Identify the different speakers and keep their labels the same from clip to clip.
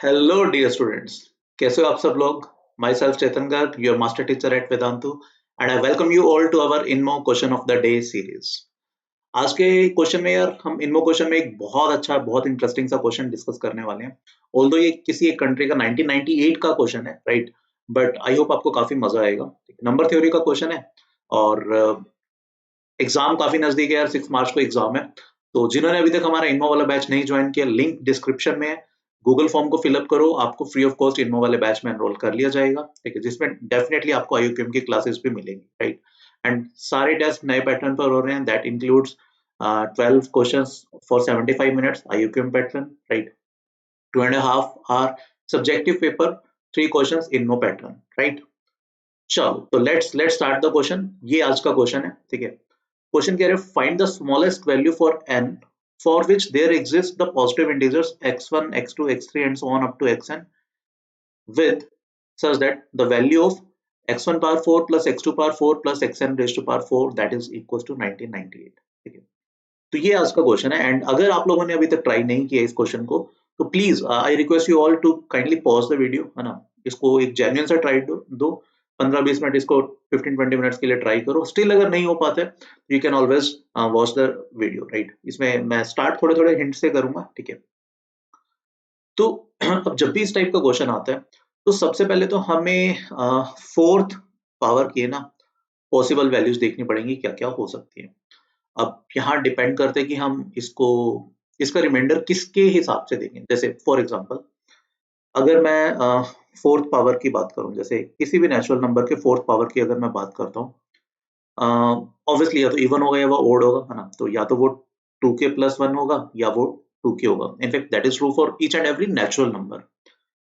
Speaker 1: Hello dear students, कैसे हो आप सब लोग। Myself Chetan Garg, your master teacher at Vedantu, and I welcome you all to our INMO question of the day series. आज के question में यार हम इनमो क्वेश्चन में एक बहुत अच्छा बहुत इंटरेस्टिंग सा क्वेश्चन डिस्कस करने वाले हैं। ऑल्दो ये किसी एक कंट्री का 1998 का क्वेश्चन है, राइट, बट आई होप आपको काफी मजा आएगा। नंबर थ्योरी का क्वेश्चन है और एग्जाम काफी नजदीक है यार, 6 मार्च को एग्जाम है। तो जिन्होंने अभी तक हमारा इनमो वाला बैच नहीं ज्वाइन किया, लिंक डिस्क्रिप्शन में है। गूगल फॉर्म को फिलअप करो, आपको फ्री ऑफ कॉस्ट इनमो वाले बैच में एनरोल कर लिया जाएगा, ठीक है, जिसमें डेफिनेटली आपको आईयूक्यूएम की क्लासेस भी मिलेंगी, राइट। एंड सारे टेस्ट नए पैटर्न पर हो रहे हैं, that includes 12 questions for 75 minutes IOQM pattern, right. 2.5 hour subjective paper, 3 questions INMO pattern, right. चलो तो लेट्स स्टार्ट द क्वेश्चन। ये आज का क्वेश्चन है, ठीक है। क्वेश्चन कह रहे हैं find the smallest value for n for which there exist the positive integers x1 x2 x3 and so on up to xn with such that the value of x1 power 4 plus x2 power 4 plus xn raised to power 4 that is equals to 1998, ठीक है। तो ये आज का question है and अगर आप लोगों ने अभी तक ट्राई नहीं किया इस क्वेश्चन को तो please I request you all to kindly pause the video, है ना। इसको एक जेन्युइन सा ट्राई दो 15-20 मिनट, इसको 15-20 मिनट्स के लिए ट्राई करो। स्टिल अगर नहीं हो पाता है you can always watch the video, right. इसमें मैं स्टार्ट थोड़े थोड़े हिंट से करूंगा, ठीक है। तो अब जब भी इस टाइप का क्वेश्चन आता है तो सबसे पहले तो हमें फोर्थ पावर की ना पॉसिबल वैल्यूज देखनी पड़ेंगी, क्या क्या हो सकती है। अब यहाँ डिपेंड करते हैं कि हम इसको इसका रिमाइंडर किसके हिसाब से देंगे। जैसे फॉर एग्जांपल अगर मैं फोर्थ पावर की बात करूं, जैसे किसी भी नेचुरल नंबर के फोर्थ पावर की अगर मैं बात करता हूँ, ऑब्वियसली या तो इवन होगा या वो ओड होगा, है ना। तो या तो वो 2k+1 होगा या वो 2k होगा। In fact that is true for each and every natural number.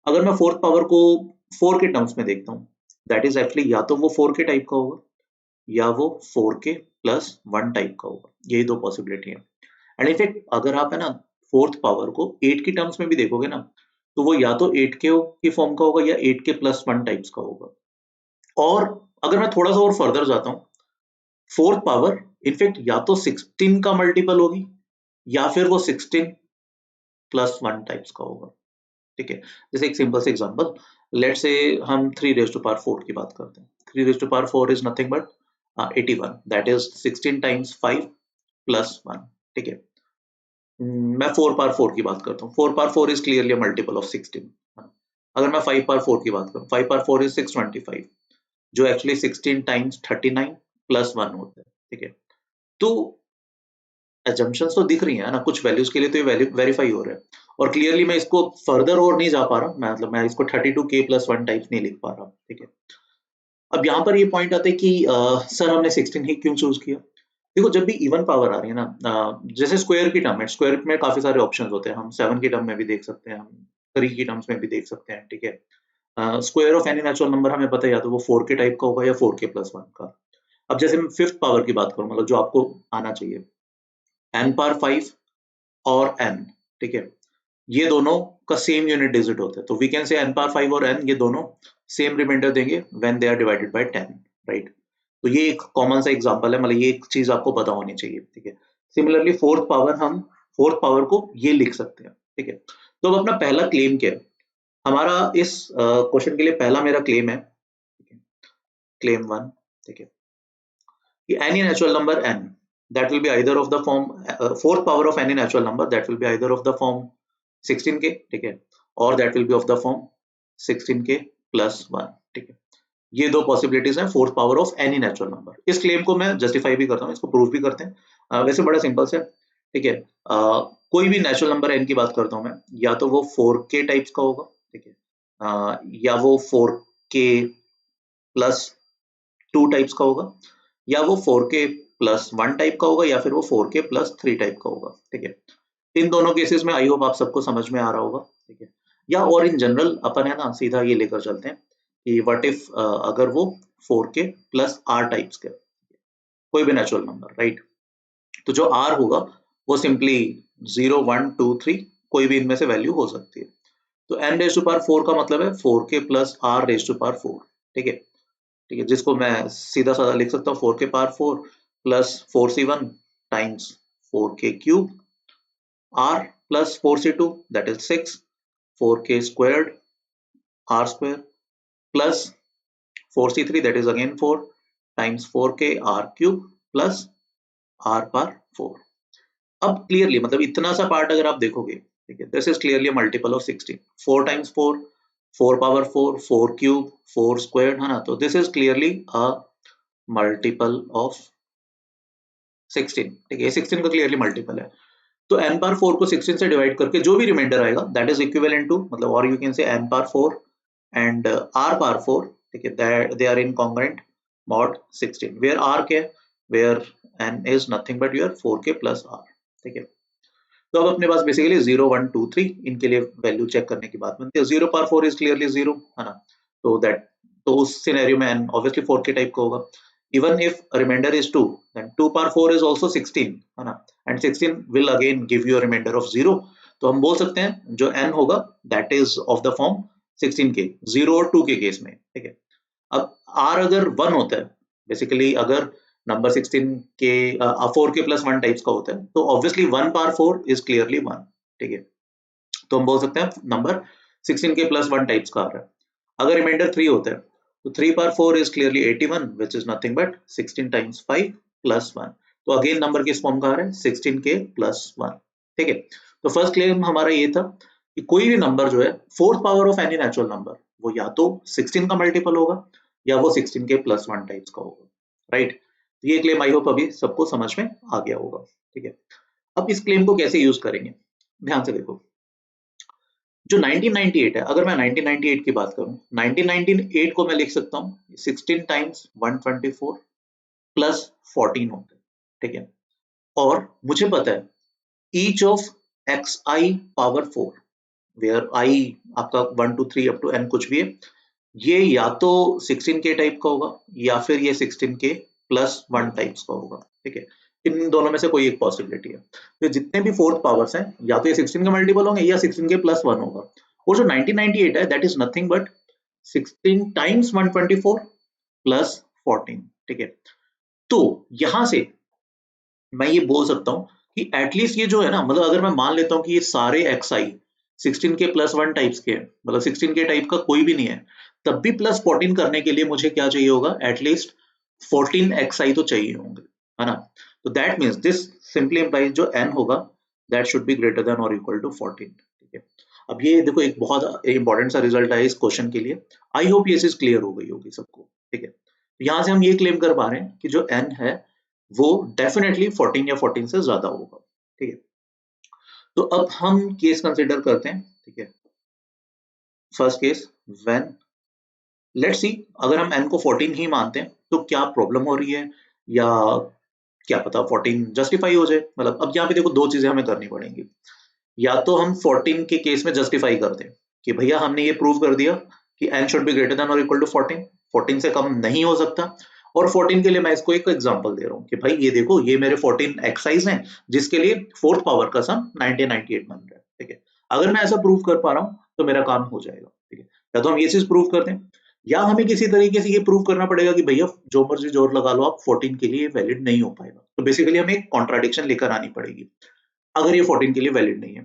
Speaker 1: अगर मैं फोर्थ पावर को 4 के टर्म्स में देखता हूँ, दैट इज एक्चुअली या तो वो 4k टाइप का होगा या वो 4k+1 टाइप का होगा। यही दो पॉसिबिलिटी है। एंड इनफैक्ट अगर आप है ना फोर्थ पावर को 8 की टर्म्स में भी देखोगे ना, तो वो या तो 8k की फॉर्म का होगा या 8k+1 टाइप्स का होगा। और अगर मैं थोड़ा सा और फर्दर जाता हूँ, फोर्थ पावर इनफैक्ट या तो 16 का मल्टीपल होगी या फिर वो 16+1 टाइप्स का होगा, ठीक है। जैसे एक सिंपल से एग्जांपल, लेट्स से हम 3 raised to power 4 की बात करते हैं। 3 raised to power 4 is nothing but 81, that is 16 times 5+1, ठीक है। मैं 4 पावर 4 की बात करता हूँ। 4 power 4 is clearly multiple of 16। अगर मैं 5 पावर 4 की बात करूँ, 5 पावर 4 इज 625, जो एक्चुअली 16 टाइम्स 39+1 होता है, ठीक है। तो एजम्पशंस तो दिख रही है ना, कुछ वैल्यूज के लिए तो ये वैल्यू वेरीफाई हो रहा है। और क्लियरली मैं इसको फर्दर और नहीं जा पा रहा, मतलब मैं इसको 32k+1 टाइप्स नहीं लिख पा रहा, ठीक है। अब यहाँ पर ये पॉइंट आता है कि सर हमने 16 ही क्यों चूज किया। देखो जब भी इवन पावर आ रही है ना, जैसे स्क्वायर की टर्म है, स्क्वायर में काफी सारे ऑप्शंस होते हैं। हम 7 की टर्म में भी देख सकते हैं, हम 3 की टर्म्स में भी देख सकते हैं, ठीक है। Square of any natural number हमें पता है या तो वो 4k टाइप का होगा या 4k+1 का। अब जैसे मैं फिफ्थ पावर की बात करूँ, मतलब जो आपको आना चाहिए, n⁻⁵ और n, ठीक है, ये दोनों का सेम यूनिट डिजिट होता है। तो वी कैन से n⁻⁵ और n ये दोनों सेम रिमाइंडर देंगे when they are divided by 10, right. तो ये एक कॉमन सा एग्जांपल है, मतलब ये एक चीज आपको पता होनी चाहिए, ठीक है। सिमिलरली फोर्थ पावर को ये लिख सकते हैं, ठीक है। तो अब अपना पहला क्लेम क्या है हमारा इस क्वेश्चन के लिए। पहला मेरा क्लेम है, क्लेम 1, ठीक है, कि any natural number n that will be either of the form fourth power of any natural number that will be either of the form 16k, ठीक है, और that will be of the form 16k+1, ठीक है। ये दो possibilities हैं fourth power of any natural number. इस claim को मैं जस्टिफाई भी करता हूँ, इसको प्रूव भी करते हैं। वैसे बड़ा सिंपल से, ठीक है। कोई भी नेचुरल नंबर n की बात करता हूँ मैं, या तो वो 4k टाइप्स का होगा, ठीक है, या वो 4k+2 टाइप्स का होगा, या वो 4k+1 टाइप का होगा, या फिर वो 4k+3 टाइप का होगा, ठीक है। इन दोनों केसेस में आई होप आप सबको समझ में आ रहा होगा, ठीक है। या और इन जनरल अपन है ना सीधा ये लेकर चलते हैं कि व्हाट इफ अगर वो 4k+r टाइप्स के कोई भी नेचुरल नंबर, राइट। तो जो r होगा वो सिंपली 0 1 2 3 कोई भी इनमें से वैल्यू हो सकती है। तो n⁻⁴ का मतलब है 4k+r⁻⁴, ठीक है, ठीक है, जिसको मैं सीधा साधा लिख सकता हूँ 4k⁴ plus 4c1 times 4k³ r plus 4c2 that is 6 4k squared r square plus 4c3 that is again 4 times 4k r cube plus r power 4. अब क्लियरली मतलब इतना सा पार्ट अगर आप देखोगे, ठीक है, this is clearly multiple of 16. 4 times 4 4 power 4 4 cube 4 squared है ना, तो this is clearly a multiple of 16. ठीक है, 16 का क्लियरली मल्टीपल है. तो n पावर 4 को 16 से डिवाइड करके जो भी रिमाइंडर आएगा दैट इज इक्विवेलेंट टू, मतलब और you can say n power 4 and r power 4, ठीक है, they are incongruent mod 16 where r क्या है, where n is nothing but your 4k plus r. ठीक है, तो अब अपने पास बेसिकली 0 1 2 3 इनके लिए वैल्यू चेक करने की बात बनती है. 0 पावर 4 इज क्लियरली 0 है ना, तो दैट, तो उस सिनेरियो में n ऑब्वियसली 4k टाइप का होगा. Even if remainder is 2, then 2 power 4 is also 16 है ना, and 16 will again give you a remainder of 0. तो हम बोल सकते हैं जो n होगा that is of the form 16k, 0 और 2 के केस में. ठीक है, अब r अगर 1 होता है, बेसिकली अगर नंबर 16 के 4k प्लस 1 टाइप्स का होता है, तो ऑब्वियसली 1 पावर 4 इज क्लियरली 1. ठीक है, तो हम बोल सकते हैं नंबर 16k प्लस 1 टाइप्स का आ रहा है. अगर रिमाइंडर 3 होता है, तो 3 power 4 is clearly 81 which is nothing but 16 times 5 plus 1. तो अगेन नंबर किस फॉर्म का आ रहा है, 16k plus 1. ठीक है, तो फर्स्ट क्लेम हमारा ये था कि कोई भी नंबर जो है fourth power of any natural number वो या तो 16 का मल्टीपल होगा या वो 16k plus 1 टाइप्स का होगा. राइट, ये क्लेम आई होप अभी सबको समझ में आ गया होगा. ठीक है, अब इस क्लेम को कैसे यूज करेंगे, ध्यान से देखो. जो 1998 है, अगर मैं 1998 की बात करूं, 1998 को मैं लिख सकता हूं 16 times 124 प्लस 14 होता है. ठीक है, और मुझे पता है each of xi power 4 where i आपका 1 2 3 अप टू n कुछ भी है, ये या तो 16k टाइप का होगा या फिर ये 16k प्लस 1 टाइप्स का होगा. ठीक है, इन दोनों में से कोई एक पॉसिबिलिटी है. तो जितने भी फोर्थ पावर्स हैं या तो ये 16 के मल्टीपल होंगे या 16k प्लस 1 होगा. और जो 1998 है that is nothing but 16 times 124 plus 14. ठीक है, तो यहां से मैं ये बोल सकता हूं कि एटलीस्ट ये जो है ना, मतलब अगर मैं मान लेता हूं कि ये सारे xi 16k प्लस 1 टाइप्स के हैं, मतलब 16k टाइप का कोई भी नहीं है, तब भी प्लस 14 करने के लिए मुझे क्या चाहिए होगा, एटलीस्ट 14 xi तो चाहिए होंगे, है ना. तो that means this simply implies जो n होगा that should be greater than और इक्वल टू 14. ठीक है, अब ये देखो एक बहुत इंपॉर्टेंट सा रिजल्ट है इस क्वेश्चन के लिए. आई होप ये चीज क्लियर हो गई होगी सबको. ठीक है, यहां से हम ये क्लेम कर पा रहे हैं कि जो n है वो डेफिनेटली 14 या 14 से ज्यादा होगा. ठीक है, तो अब हम केस कंसीडर करते हैं. ठीक है, first case when, let's see, अगर हम n को 14 ही मानते हैं तो क्या प्रॉब्लम हो रही है, या क्या पता 14 जस्टिफाई हो जाए. मतलब अब यहाँ पे देखो दो चीजें हमें करनी पड़ेंगी. या तो हम 14 के केस में जस्टिफाई कर दें कि भैया हमने ये प्रूव कर दिया कि n should be greater than और इक्वल टू 14, 14 से कम नहीं हो सकता. और 14 के लिए मैं इसको एक एग्जांपल दे रहा हूँ कि भाई ये देखो ये मेरे 14 एक्साइज हैं जिसके लिए फोर्थ पावर का सम 1998 बन रहा है. ठीक है, अगर मैं ऐसा प्रूव कर पा रहा हूँ तो मेरा काम हो जाएगा. ठीक है, या तो हम ये चीज प्रूव कर दें या हमें किसी तरीके से ये प्रूव करना पड़ेगा कि भैया जो मर्जी जोर लगा लो आप, 14 के लिए वैलिड नहीं हो पाएगा. तो बेसिकली हमें एक कॉन्ट्राडिक्शन लेकर आनी पड़ेगी अगर ये 14 के लिए वैलिड नहीं है,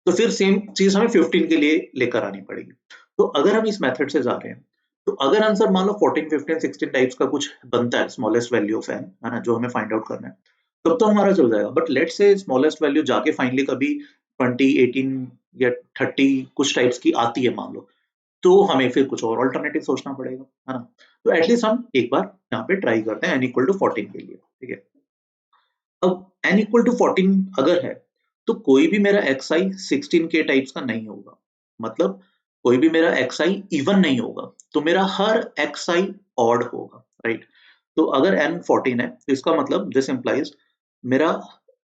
Speaker 1: तो फिर सेम चीज हमें 15 के लिए लेकर आनी पड़ेगी. तो अगर हम इस मेथड से जा रहे हैं, तो अगर आंसर मान लो 14 15 16 टाइप्स का कुछ बनता है, स्मॉलेस्ट वैल्यू ऑफ n है ना, जो हमें फाइंड आउट करना है, तब तो हमारा चल जाएगा. But let's say smallest value जाके फाइनली कभी 20 18 या 30 कुछ टाइप्स की आती है मान लो, तो हमें फिर कुछ और अल्टरनेटिव सोचना पड़ेगा, है ना. तो एटलीस्ट हम एक बार यहाँ पे ट्राई करते हैं n इक्वल टू 14 के लिए. ठीक है, अब n इक्वल टू 14 अगर है तो कोई भी मेरा xi 16k टाइप्स का नहीं होगा, मतलब कोई भी मेरा xi इवन नहीं होगा, तो मेरा हर xi ऑड होगा. राइट, तो अगर n 14 है तो इसका मतलब दिस इंप्लाइज मेरा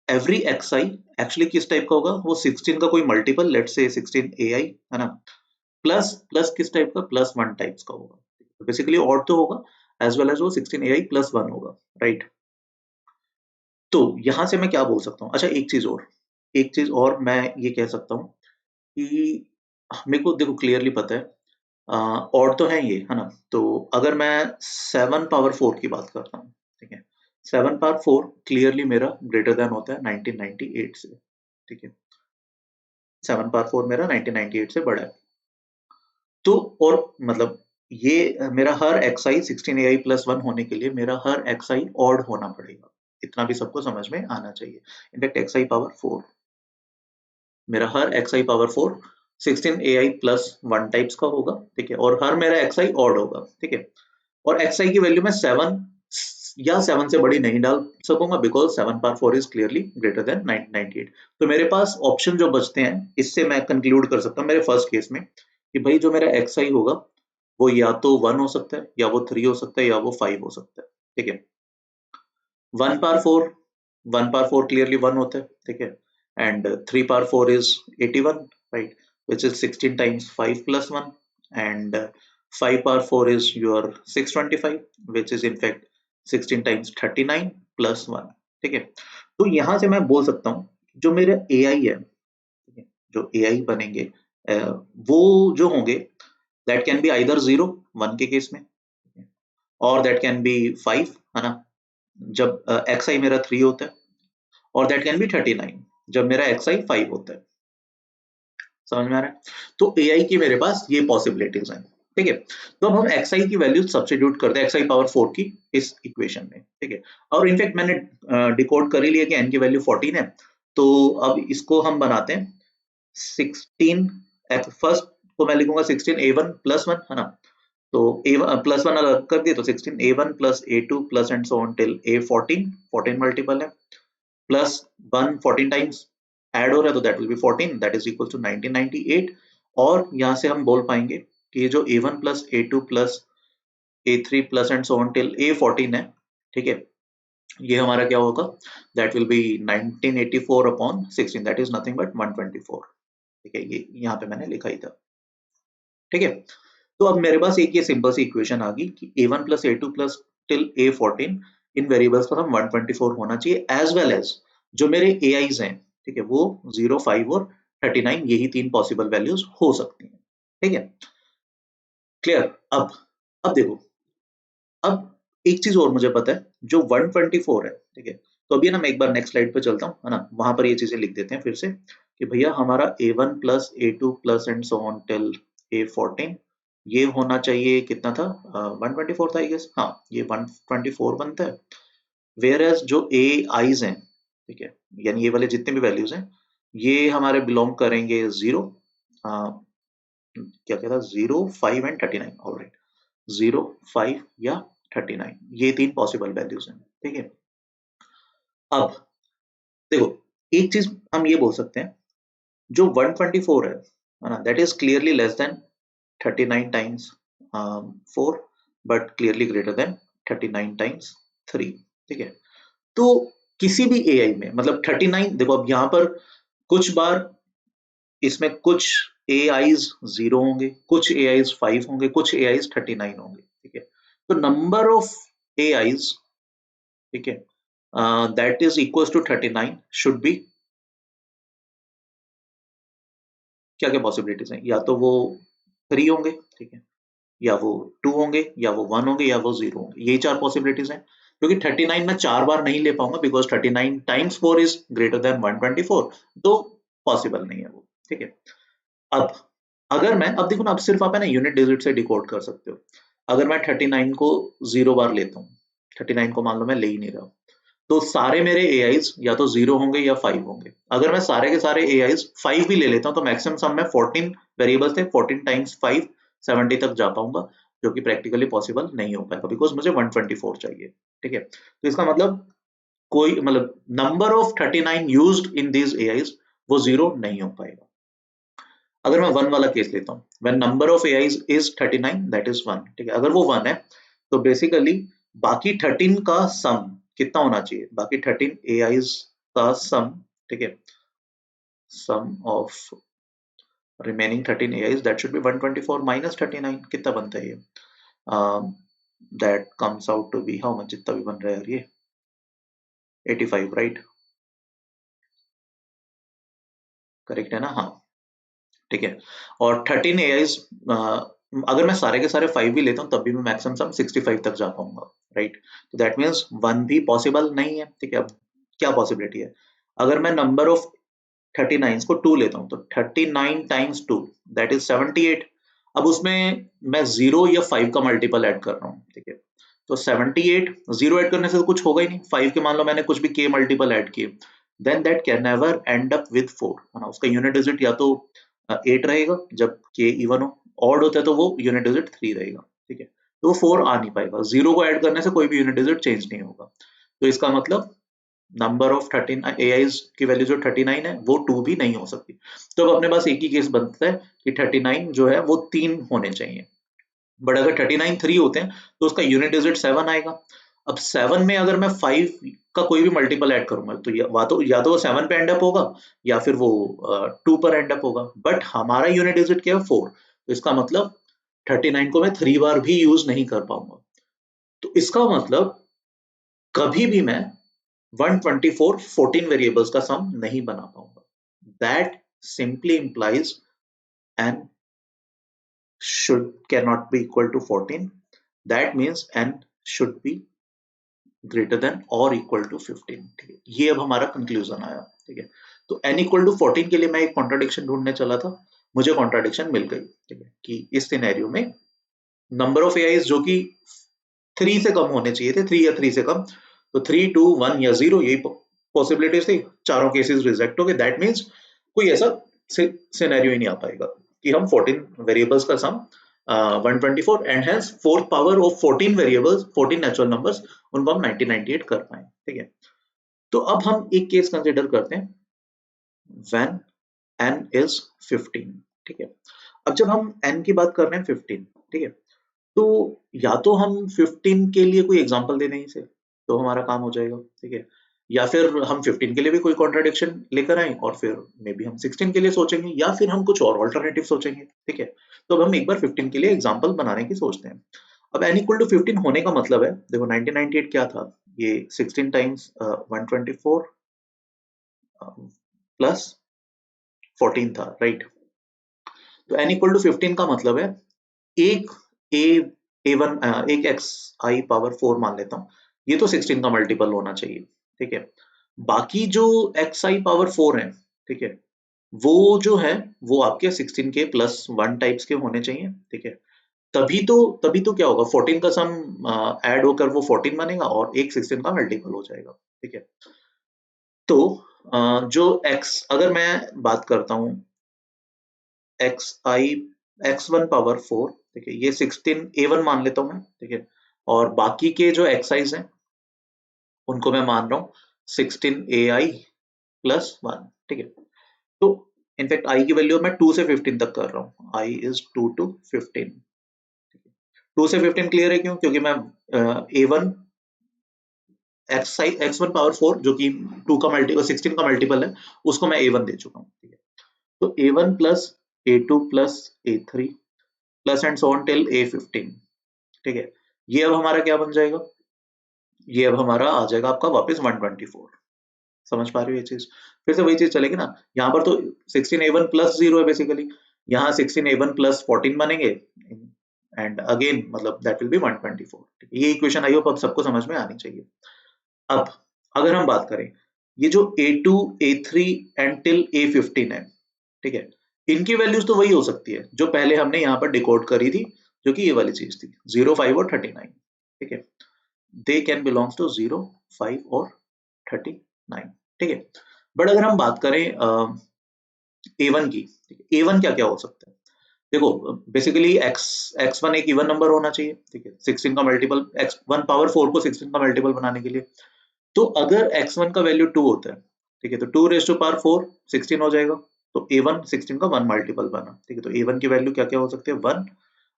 Speaker 1: एवरी xi एक्चुअली किस टाइप का होगा, वो 16 का कोई मल्टीपल, लेट्स से 16ai है ना, प्लस प्लस किस टाइप का, प्लस 1 टाइप्स का होगा. तो बेसिकली ऑड तो होगा एज वेल एज वो 16ai प्लस 1 होगा. राइट, तो यहां से मैं क्या बोल सकता हूँ, अच्छा एक चीज और मैं ये कह सकता हूँ कि मेरे को देखो क्लियरली पता है और तो है ये, है ना. तो अगर मैं 7 पावर 4 की बात करता हूँ, ठीक है, 7 पावर 4 क्लियरली मेरा ग्रेटर देन होता है 1998 से. ठीक है, 7 पावर 4 मेरा 1998 से बड़ा है। तो और मतलब ये मेरा हर xi 16ai प्लस 1 होने के लिए मेरा हर xi ऑड होना पड़ेगा, इतना भी सबको समझ में आना चाहिए। इनफैक्ट xi पावर 4, मेरा हर xi power 4 16ai plus 1 types का होगा, ठीक है, और हर मेरा xi ऑड होगा, ठीक है। और xi की वैल्यू में 7 या 7 से बड़ी नहीं डाल सकूंगा because 7 power 4 is clearly greater than 1998। तो मेरे पास ऑप्शन जो बचते हैं, इससे मैं कंक्लूड कर सकता हूँ मेरे फर्स्ट केस में कि भाई जो मेरा xi होगा वो या तो 1 हो सकता है, या वो 3 हो सकता है, या वो 5 हो सकता है, ठीक है। 1 पावर 4, 1 पावर 4 क्लियरली 1 होता है, ठीक है, and 3 power 4 is 81, right, which is 16 times 5 plus 1, and 5 power 4 is your 625, which is in fact 16 times 39 plus 1, ठीक है। तो यहां से मैं बोल सकता हूँ जो मेरा AI है, ठीक है, जो AI बनेंगे वो जो होंगे that can be either 0 1 के केस में, और that can be 5, है ना, जब xi मेरा 3 होता है, और that can be 39 जब मेरा xi 5 होता है। समझ में आ रहा है? तो AI की मेरे पास ये पॉसिबिलिटीज हैं, ठीक है। तो अब हम xi की वैल्यू सब्स्टिट्यूट करते हैं xi पावर 4 की इस इक्वेशन में, ठीक है। और इनफैक्ट मैंने डिकोड कर ही लिया कि n की वैल्यू 14 है, तो अब इसको हम बनाते हैं 16 फर्स्ट को मैं लिखूंगा 16a1 प्लस 1, है ना, तो a1 प्लस 1 अलग कर दिए तो 16a1 plus a2 plus and so on till a14, 14 multiple है, प्लस 1 14 टाइम्स ऐड हो रहा है तो that will be 14, that is equal to 1998। और यहां से हम बोल पाएंगे कि ये जो a1 plus a2 plus a3 plus and so on till a14 है, ठीक है, ये हमारा क्या होगा, that will B 1984 upon 16, that is nothing but 124, ठीक है, ये यहाँ पे मैंने लिखा ही था, ठीक है। तो अब मेरे पास एक ये सिंपल सी इक्वेशन आ गई कि a1 plus a2 plus till a14 इन वेरिएबल्स पर हम 124 होना चाहिए, एज वेल एज जो मेरे AIs हैं, ठीक है, वो 0 5 और 39, यही तीन पॉसिबल वैल्यूज हो सकती हैं, ठीक है, क्लियर। अब देखो, अब एक चीज और मुझे पता है, जो 124 है, ठीक है, तो अभी ना मैं एक बार नेक्स्ट स्लाइड पे चलता हूँ, है ना, वहां पर ये चीजें लिख देते हैं फिर से कि भैया हमारा a1 plus a2 plus and so on till a14 ये होना चाहिए, कितना था, 124 था आई गेस, हाँ ये 124 बनता है। वेयर एज जो AIs हैं, ठीक है, यानी ये वाले जितने भी वैल्यूज हैं ये हमारे बिलोंग करेंगे 0, क्या कहता, 0 5 एंड 39, ऑलराइट, 0 5 या 39, ये तीन पॉसिबल वैल्यूज हैं, ठीक है। अब देखो, एक चीज हम ये बोल सकते हैं, जो 124 है ना, that is clearly less than 39 times 4 but clearly greater than 39 times 3, ठीक है। तो किसी भी AI में मतलब 39, देखो अब यहाँ पर कुछ बार इसमें कुछ AIs 0 होंगे, कुछ AIs 5 होंगे, कुछ AIs 39 होंगे, ठीक है। तो नंबर ऑफ AIs, ठीक है, that is equal to 39 should be, क्या क्या पॉसिबिलिटीज हैं, या तो वो 3 होंगे, ठीक है, या वो 2 होंगे, या वो 1 होंगे, या वो 0 होंगे, यही चार पॉसिबिलिटीज हैं। क्योंकि 39 मैं 4 बार नहीं ले पाऊंगा because 39 times 4 is greater than 124, तो पॉसिबल नहीं है वो, ठीक है। अब अगर मैं, अब देखो ना, अब सिर्फ आप है ना यूनिट डिजिट से डिकोड कर सकते हो। अगर मैं 39 को 0 बार लेता हूँ, 39 को मान लो मैं ले ही नहीं रहा, तो सारे मेरे AIs या तो 0 होंगे या 5 होंगे। अगर मैं सारे के सारे AIs 5 भी ले लेता हूँ तो मैक्सिमम सम में 14 वेरिएबल्स थे, 14 टाइम्स 5 70 तक जा पाऊंगा, जो कि प्रैक्टिकली पॉसिबल नहीं हो पाएगा बिकॉज मुझे 124 चाहिए, ठीक है। तो इसका मतलब कोई मतलब number of 39 used in these AIs वो 0 नहीं हो पाएगा। अगर मैं 1 वाला केस लेता हूँ, when number of AIs is 39 that is 1, ठीक है, अगर वो 1 है तो बेसिकली बाकी 13 का सम कितना होना चाहिए, बाकी 13 AIs का सम, ठीक है, sum of remaining 13 AIs that should be 124 minus 39, कितना बनता है ये, that comes out to be how much, जितना भी बन रहा है यार ये 85, राइट, करेक्ट है ना, हाँ, ठीक है। और 13 AIs अगर मैं सारे के सारे 5 भी लेता हूँ तब भी मैं मैक्सिमम सम 65 तक जा पाऊंगा, राइट। तो दैट मीन्स 1 भी पॉसिबल नहीं है, ठीक है। अब क्या पॉसिबिलिटी है, अगर मैं नंबर ऑफ 39 को 2 लेता हूँ तो 39 टाइम्स 2 दैट इज 78। अब उसमें मैं 0 या 5 का मल्टीपल ऐड कर रहा हूँ, ठीक है। तो 78 0 ऐड करने से तो कुछ होगा ही नहीं, 5 के मान लो मैंने कुछ भी k मल्टीपल ऐड किए, then that can never end up with 4, है ना। उसका यूनिट डिजिट या तो 8 रहेगा जब k इवन हो, ऑड होता है तो वो यूनिट डिजिट 3 रहेगा, ठीक है। तो वो 4 आ नहीं पाएगा, 0 को ऐड करने से कोई भी यूनिट डिजिट चेंज नहीं होगा। तो इसका मतलब नंबर ऑफ 39 AIs की वैल्यू जो 39 है वो 2 भी नहीं हो सकती। तो अब अपने पास एक ही केस बनता है कि 39 जो है वो 3 होने चाहिए, बट अगर 39 3 होते हैं तो उसका यूनिट डिजिट 7 आएगा। अब 7 में अगर मैं 5 का कोई भी मल्टीपल ऐड करूंगा तो या तो वो 7 पे एंड अप होगा या फिर वो 2 पर एंड अप होगा, बट हमारा यूनिट डिजिट क्या है 4, तो इसका मतलब 39 को मैं 3 बार भी यूज नहीं कर पाऊंगा। तो इसका मतलब कभी भी मैं 124 14 वेरिएबल्स का सम नहीं बना पाऊंगा। That simply implies n cannot be equal to 14. That means n should be greater than or equal to 15, ठीक है। ये अब हमारा कंक्लूजन आया, ठीक है। तो n इक्वल टू 14 के लिए मैं एक कॉन्ट्राडिक्शन ढूंढने चला था, मुझे कॉन्ट्राडिक्शन मिल गई, ठीक है, कि इस सिनेरियो में नंबर ऑफ एआईज जो कि 3 से कम होने चाहिए थे, 3 या 3 से कम, तो 3 2 1 या 0 यही पॉसिबिलिटीज थी, चारों केसेस रिजेक्ट हो गए। दैट मींस कोई ऐसा सिनेरियो ही नहीं आ पाएगा कि हम 14 वेरिएबल्स का सम 124 and hence fourth power of 14 variables 14 natural numbers उनको हम 1998 कर पाए, ठीक है। तो अब हम एक केस कंसीडर करते हैं व्हेन n इज 15, ठीक है। अब जब हम n की बात कर रहे हैं 15, ठीक है, तो या तो हम 15 के लिए कोई एग्जांपल दे दें इसे तो हमारा काम हो जाएगा, ठीक है, या फिर हम 15 के लिए भी कोई कॉन्ट्राडिक्शन लेकर आए और फिर मे बी हम 16 के लिए सोचेंगे या फिर हम कुछ और ऑल्टरनेटिव सोचेंगे, ठीक है। तो अब हम एक बार 15 के लिए एग्जांपल बनाने की सोचते हैं। अब n इक्वल टू 15 होने का मतलब है, देखो 1998 क्या था, ये 16 टाइम्स 124 प्लस 14 था, राइट। तो n इक्वल टू 15 का मतलब है एक a a1 एक x i पावर 4 मान लेता हूँ, ये तो 16 का मल्टीपल होना चाहिए, ठीक है। बाकी जो x i पावर 4 है, ठीक है, वो जो है वो आपके 16 के प्लस 1 टाइप्स के होने चाहिए, ठीक है। तभी तो क्या होगा, 14 का सम ऐड होकर वो 14 बनेगा और एक 16 का मल्टीपल हो जाएगा, ठीक है। तो जो x अगर मैं बात करता हूँ x1 पावर 4, ठीक है, ये 16 a1 मान लेता हूँ मैं, ठीक है, और बाकी के जो xi's हैं उनको मैं मान रहा हूँ 16 ai प्लस 1, ठीक है। तो इनफैक्ट i की वैल्यू मैं 2 से 15 तक कर रहा हूँ, i इज 2 to 15, 2 से 15 क्लियर है क्यों, क्योंकि मैं a1 x1 पावर 4 जो कि 2 का मल्टीपल 16 का मल्टीपल है उसको मैं a1 दे चुका हूँ, ठीक है। तो a1 plus a2 plus a3 plus and so on till a15, ठीक है। ये अब हमारा क्या बन जाएगा, ये अब हमारा आ जाएगा आपका वापस 124। समझ पा रहे हो ये चीज, फिर से वही चीज चलेगी ना, यहाँ पर तो 16a1 प्लस 0 है बेसिकली, यहाँ 16a1 प्लस 14 बनेंगे एंड अगेन मतलब दैट विल बी 124, ठीक है। ये इक्वेशन आई होप अब सबको समझ में आनी चाहिए। अब अगर हम बात करें ये जो a2 a3 and till a15 है, ठीक है, इनकी वैल्यूज तो वही हो सकती है जो पहले हमने यहाँ पर डिकोड करी थी, जो कि ये वाली चीज थी 0 5 और 39, ठीक है। दे कैन बिलोंग्स टू 0 5 और 39, ठीक है। बट अगर हम बात करें a1 की, a1 क्या क्या हो सकता है, देखो बेसिकली x1 एक इवन नंबर होना चाहिए, ठीक है, 16 का मल्टीपल x1 पावर 4 को 16 का मल्टीपल बनाने के लिए, तो अगर x1 का वैल्यू 2 होता है, ठीक है, तो 2 रेज़ टू पावर 4 16 हो जाएगा, तो a1 16 का 1 मल्टीपल बना, ठीक है। तो a1 की वैल्यू क्या क्या हो सकती है 1,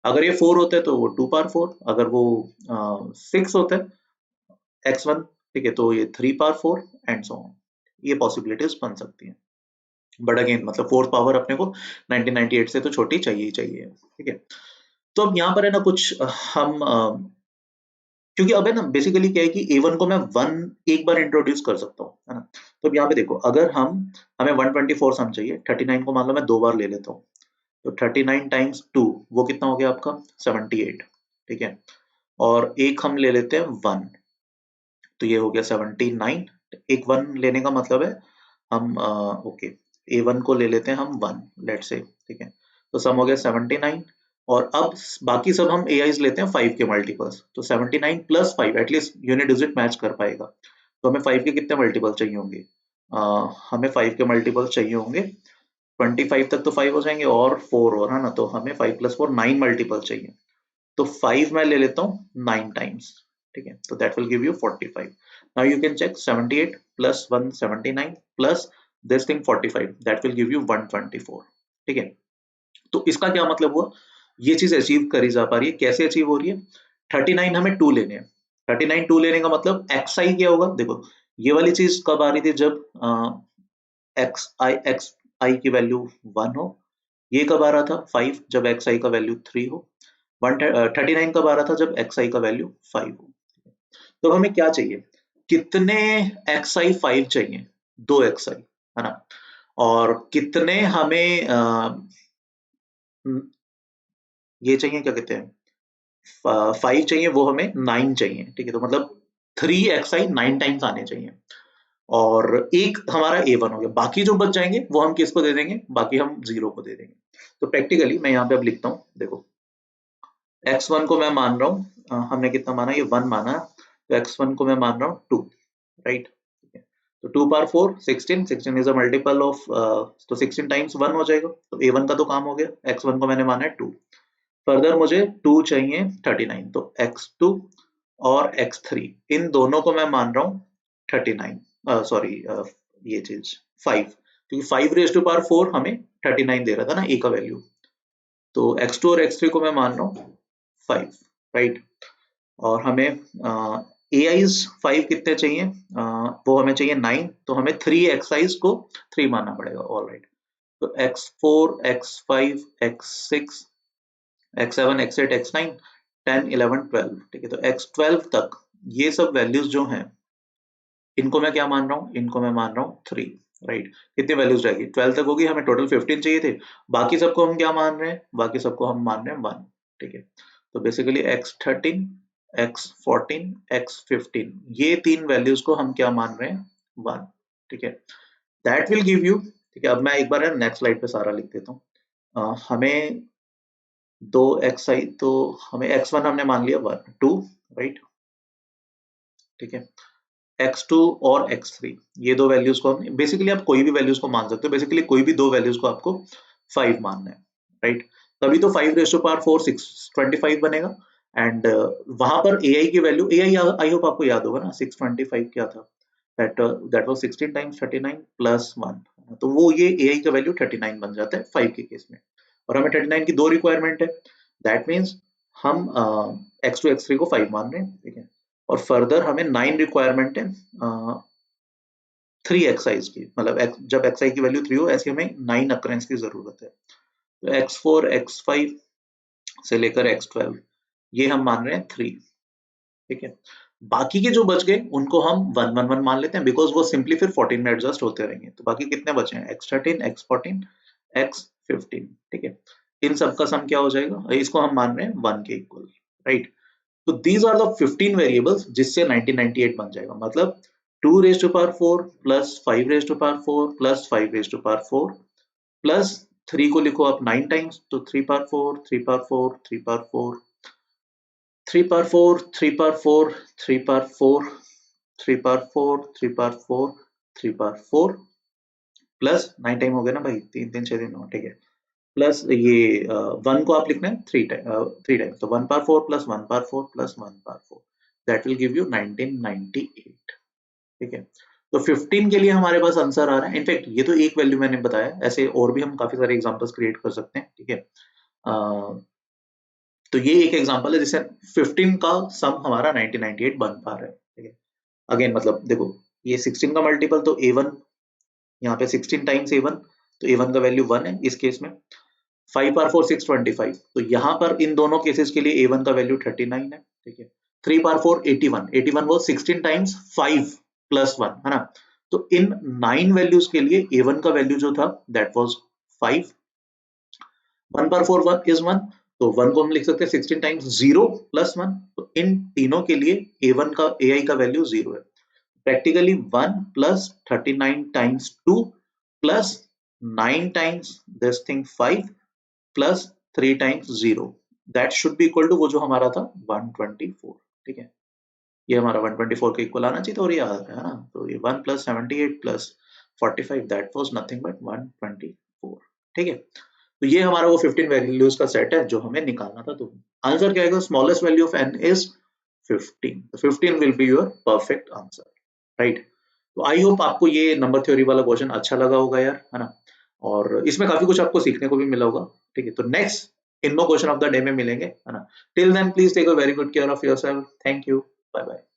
Speaker 1: अगर ये 4 होता है तो वो 2 पावर 4, अगर वो 6 होता है x1, ठीक है, तो ये 3 पावर 4 एंड सो ऑन, ये पॉसिबिलिटीज बन सकती हैं। बट अगेन मतलब फोर्थ पावर अपने को 1998 से तो छोटी चाहिए ही चाहिए, ठीक है। तो अब यहाँ पर है ना कुछ हम क्योंकि अब है ना बेसिकली क्या है कि a1 को मैं 1 एक बार इंट्रोड्यूस कर सकता हूँ, है ना। तो अब यहाँ पे देखो अगर हमें 124 सम चाहिए, 39 को मान लो मैं 2 बार ले लेता हूँ, तो 39 टाइम्स 2 वो कितना हो गया आपका 78, ठीक है, और एक हम ले लेते हैं 1, तो ये हो गया 79, एक 1 लेने का मतलब है हम ओके A1 को ले लेते हैं हम 1 लेट से, ठीक है। तो सम हो गया 79 और अब बाकी सब हम AIs लेते हैं 5 के मल्टीपल्स। तो 79 plus 5 at least unit digit match कर पाएगा। तो हमें 5 के कितने मल्टीपल चाहिए होंगे? हमें 5 के मल्टीपल चाहिए होंगे 25 तक तो 5 हो जाएंगे और 4 और है ना, तो हमें 5 प्लस 4 9 मल्टीपल चाहिए। तो 5 मैं ले लेता हूँ 9 टाइम्स, ठीक है। तो that will give you 45। Now you can check 78 plus 1 79 plus this thing 45 that will give you 124, ठीक है। तो इसका क्या मतलब हुआ, ये चीज अचीव करी जा पा रही है। कैसे अचीव हो रही है? 39 हमें 2 लेने हैं। 39 2 लेने का मतलब एक्स आई क्या होगा, देखो ये वाली चीज कब आ रही थी, जब एक्स आई की वैल्यू 1 हो। ये कब आ रहा था 5, जब एक्स आई का वैल्यू 3 हो। 39 कब आ रहा था, जब एक्स आई का वैल्यू 5 हो। तो हमें क्या चाहिए, कितने एक्स आई 5 चाहिए, 2 एक्स आई, है ना। और कितने हमें ये चाहिए, क्या कहते हैं, 5 चाहिए, वो हमें 9 चाहिए, ठीक है। तो मतलब 3 एक्स आई 9 टाइम्स आने चाहिए। और एक हमारा A1 हो गया, बाकी जो बच जाएंगे वो हम किसको दे देंगे, बाकी हम 0 को दे देंगे। तो प्रैक्टिकली मैं यहाँ पे अब लिखता हूँ, देखो x1 को मैं मान रहा हूँ, हमने कितना माना, ये 1 माना, तो x1 को मैं मान रहा हूँ 2, राइट। तो 2 power 4 16, 16 is a multiple of, तो 16 टाइम्स 1 हो जाएगा। तो A1 का तो काम हो गया, x1 को मैंने माना है 2। फर्दर मुझे 2 चाहिए 39, तो x2 और x3 इन दोनों को मैं मान रहा हूँ 39, सॉरी ये चीज 5, क्योंकि 5 रेज टू पावर 4 हमें 39 दे रहा था ना ए का वैल्यू। तो x2 और x3 को मैं मान रहा हूँ 5, राइट। और हमें AIs 5 कितने चाहिए, वो हमें चाहिए 9, तो हमें 3 XIs को 3 मानना पड़ेगा, ऑल राइट। तो x4 x5 x6 x7 x8 x9 10 11 12, ठीक है। तो x12 तक ये सब वैल्यूज जो हैं, इनको मैं क्या मान रहा हूँ, इनको मैं मान रहा हूँ 3, राइट। कितनी वैल्यूज रहेगी, 12 तक होगी, हमें टोटल 15 चाहिए थे। बाकी सबको हम क्या मान रहे हैं, बाकी सबको हम मान रहे हैं 1, ठीक है। तो बेसिकली x13 x14 x15 ये 3 वैल्यूज को हम क्या मान रहे हैं, 1, ठीक है। दैट विल गिव यू, ठीक है। अब मैं एक बार नेक्स्ट स्लाइड पे सारा लिख देता हूँ। हमें 2 xi, तो हमें x1 हमने मान लिया 1 2, राइट, ठीक है। x2 और x3 ये दो वैल्यूज को हम, बेसिकली आप कोई भी वैल्यूज को मान सकते हो, बेसिकली कोई भी दो वैल्यूज को आपको 5 मानना है, राइट। तभी तो 5 रेज़ टू पावर 4 625 बनेगा। एंड वहां पर AI की वैल्यू, AI आई होप आपको याद होगा ना, 625 क्या था, दैट वाज 16 टाइम्स 39 प्लस 1, तो वो ये AI का वैल्यू 39 बन जाता है 5 के केस में। और हमें 39 की दो रिक्वायरमेंट है, दैट मीन्स हम x2 x3 को 5 मान रहे हैं, ठीक है। और फर्दर हमें 9 रिक्वायरमेंट है 3 एक्साइज की, मतलब जब एक्साई की वैल्यू 3 हो, ऐसे हमें 9 अक्रेंस की जरूरत है। तो x4 x5 से लेकर x12 ये हम मान रहे हैं 3, ठीक है। बाकी के जो बच गए उनको हम 1 1 1 मान लेते हैं, बिकॉज वो सिंपली फिर 14 में एडजस्ट होते रहेंगे। तो बाकी कितने बचे हैं, x13 x14 x15, ठीक है। इन सब का सम क्या हो जाएगा, इसको हम मान रहे हैं 1 के इक्वल, राइट। तो दीज आर द 15 वेरिएबल्स जिससे 1998 बन जाएगा। मतलब 2 raise to power 4 plus 5 raise to power 4 plus 5 raise to power 4 plus 3 को लिखो आप 9 टाइम्स, तो 3 power 4 3 power 4 3 power 4 3 power 4 3 power 4 3 power 4 3 power 4 3 power 4 3 power 4 plus 9 time हो गया ना भाई, 3 3 6 9, ठीक है। प्लस ये 1 को आप लिखना है 3 टाइम, तो 1 power 4 plus 1 power 4 plus 1 power 4 that will give you 1998, ठीक है। तो 15 के लिए हमारे पास आंसर आ रहा है। इनफैक्ट ये तो एक वैल्यू मैंने बताया, ऐसे और भी हम काफी सारे एग्जांपल्स क्रिएट कर सकते हैं, ठीक है। तो ये एक एग्जांपल है जिससे 15 का सम हमारा 1998 बन पा रहा है, ठीक है। अगेन मतलब देखो ये 16 का मल्टीपल तो A1, यहाँ पे 16 टाइम्स A1, तो A1 का वैल्यू 1 है इस केस में। 5 पावर 4 625, तो यहाँ पर इन दोनों केसेस के लिए A1 का वैल्यू 39 है, ठीक है। 3 पावर 4 81, 81 वो 16 टाइम्स 5 प्लस 1, है ना। तो इन 9 वैल्यूज के लिए A1 का वैल्यू जो था दैट वाज 5। 1 पावर 4 1 इज 1, तो 1 को हम लिख सकते हैं 16 टाइम्स 0 प्लस 1, तो इन तीनों के लिए A1 का AI का वैल्यू 0 है। Practically 1 plus 39 times 2 plus 9 times this thing 5 plus 3 times 0 that should be equal to वो जो हमारा था 124, ठीक है, ये हमारा 124 के इक्वल आना चाहिए था और ये आ रहा है ना, तो ये 1 plus 78 plus 45 that was nothing but 124, ठीक है। तो ये हमारा वो 15 वैल्यूज का सेट है जो हमें निकालना था। तो आंसर क्या आएगा, smallest value of n is 15, तो 15 will be your perfect answer, right. तो आई होप आपको ये नंबर थ्योरी वाला क्वेश्चन अच्छा लगा होगा यार, है ना, और इसमें काफी कुछ आपको सीखने को भी मिला होगा, ठीक है। तो next INMO question of the day में मिलेंगे, है ना। Till then please take a very good care of yourself, thank you, bye bye.